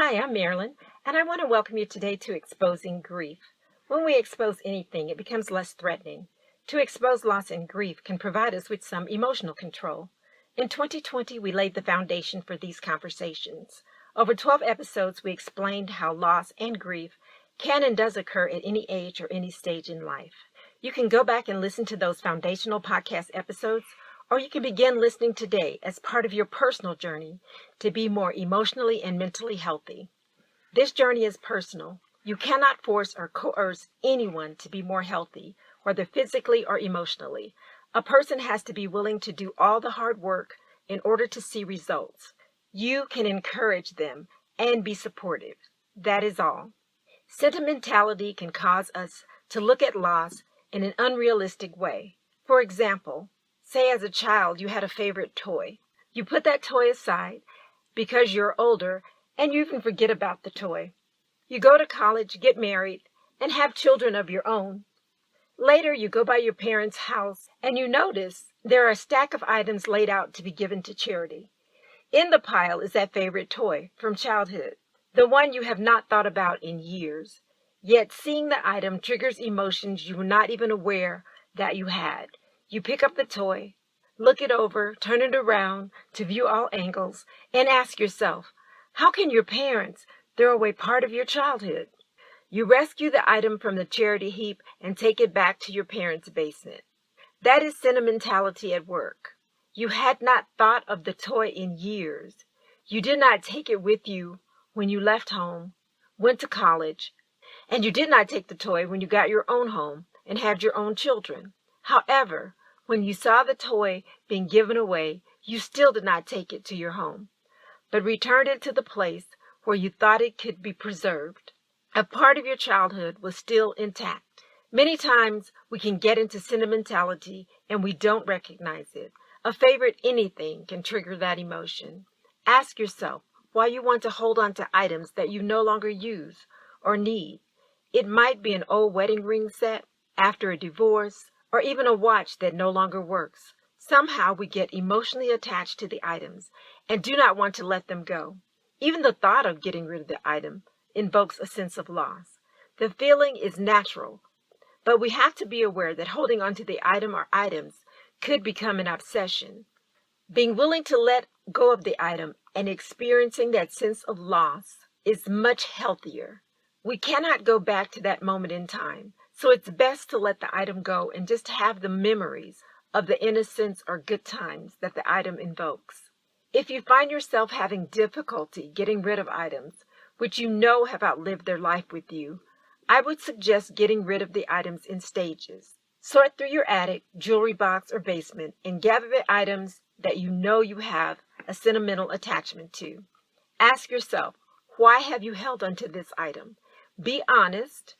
Hi, I'm Marilyn, and I want to welcome you today to Exposing Grief. When we expose anything, it becomes less threatening. To expose loss and grief can provide us with some emotional control. In 2020, we laid the foundation for these conversations. Over 12 episodes, we explained how loss and grief can and does occur at any age or any stage in life. You can go back and listen to those foundational podcast episodes, or you can begin listening today as part of your personal journey to be more emotionally and mentally healthy. This journey is personal. You cannot force or coerce anyone to be more healthy, whether physically or emotionally. A person has to be willing to do all the hard work in order to see results. You can encourage them and be supportive. That is all. Sentimentality can cause us to look at loss in an unrealistic way. For example, say as a child you had a favorite toy. You put that toy aside because you're older and you even forget about the toy. You go to college, get married, and have children of your own. Later, you go by your parents' house and you notice there are a stack of items laid out to be given to charity. In the pile is that favorite toy from childhood, the one you have not thought about in years. Yet seeing the item triggers emotions you were not even aware that you had. You pick up the toy, look it over, turn it around to view all angles, and ask yourself, how can your parents throw away part of your childhood? You rescue the item from the charity heap and take it back to your parents' basement. That is sentimentality at work. You had not thought of the toy in years. You did not take it with you when you left home, went to college, and you did not take the toy when you got your own home and had your own children. However, when you saw the toy being given away, you still did not take it to your home, but returned it to the place where you thought it could be preserved. A part of your childhood was still intact. Many times we can get into sentimentality and we don't recognize it. A favorite anything can trigger that emotion. Ask yourself why you want to hold on to items that you no longer use or need. It might be an old wedding ring set after a divorce, or even a watch that no longer works. Somehow we get emotionally attached to the items and do not want to let them go. Even the thought of getting rid of the item invokes a sense of loss. The feeling is natural, but we have to be aware that holding on to the item or items could become an obsession. Being willing to let go of the item and experiencing that sense of loss is much healthier. We cannot go back to that moment in time, so it's best to let the item go and just have the memories of the innocence or good times that the item invokes. If you find yourself having difficulty getting rid of items which you know have outlived their life with you, I would suggest getting rid of the items in stages. Sort through your attic, jewelry box, or basement and gather the items that you know you have a sentimental attachment to. Ask yourself, why have you held onto this item? Be honest.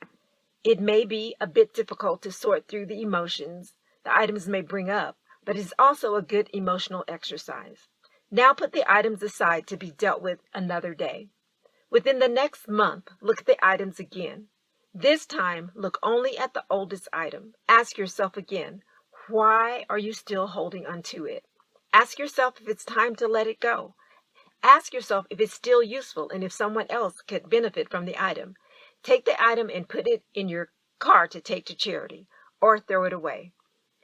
It may be a bit difficult to sort through the emotions the items may bring up, but it's also a good emotional exercise. Now put the items aside to be dealt with another day. Within the next month, look at the items again. This time, look only at the oldest item. Ask yourself again, why are you still holding onto it? Ask yourself if it's time to let it go. Ask yourself if it's still useful and if someone else could benefit from the item. Take the item and put it in your car to take to charity, or throw it away.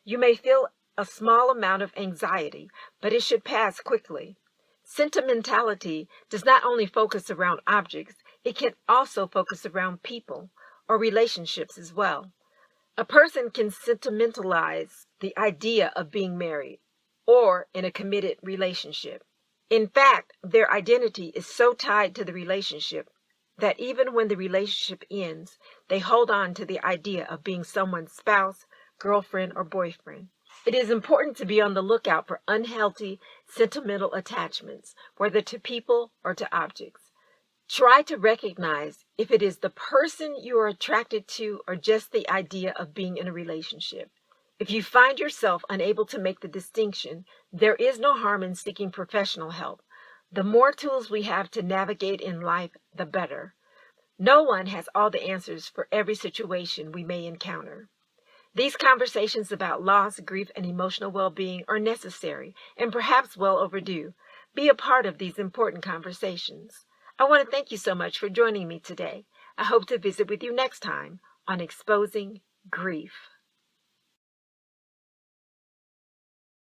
You may feel a small amount of anxiety, but it should pass quickly. Sentimentality does not only focus around objects, it can also focus around people or relationships as well. A person can sentimentalize the idea of being married or in a committed relationship. In fact, their identity is so tied to the relationship that even when the relationship ends, they hold on to the idea of being someone's spouse, girlfriend, or boyfriend. It is important to be on the lookout for unhealthy, sentimental attachments, whether to people or to objects. Try to recognize if it is the person you are attracted to or just the idea of being in a relationship. If you find yourself unable to make the distinction, there is no harm in seeking professional help. The more tools we have to navigate in life, the better. No one has all the answers for every situation we may encounter. These conversations about loss, grief, and emotional well-being are necessary and perhaps well overdue. Be a part of these important conversations. I want to thank you so much for joining me today. I hope to visit with you next time on Exposing Grief.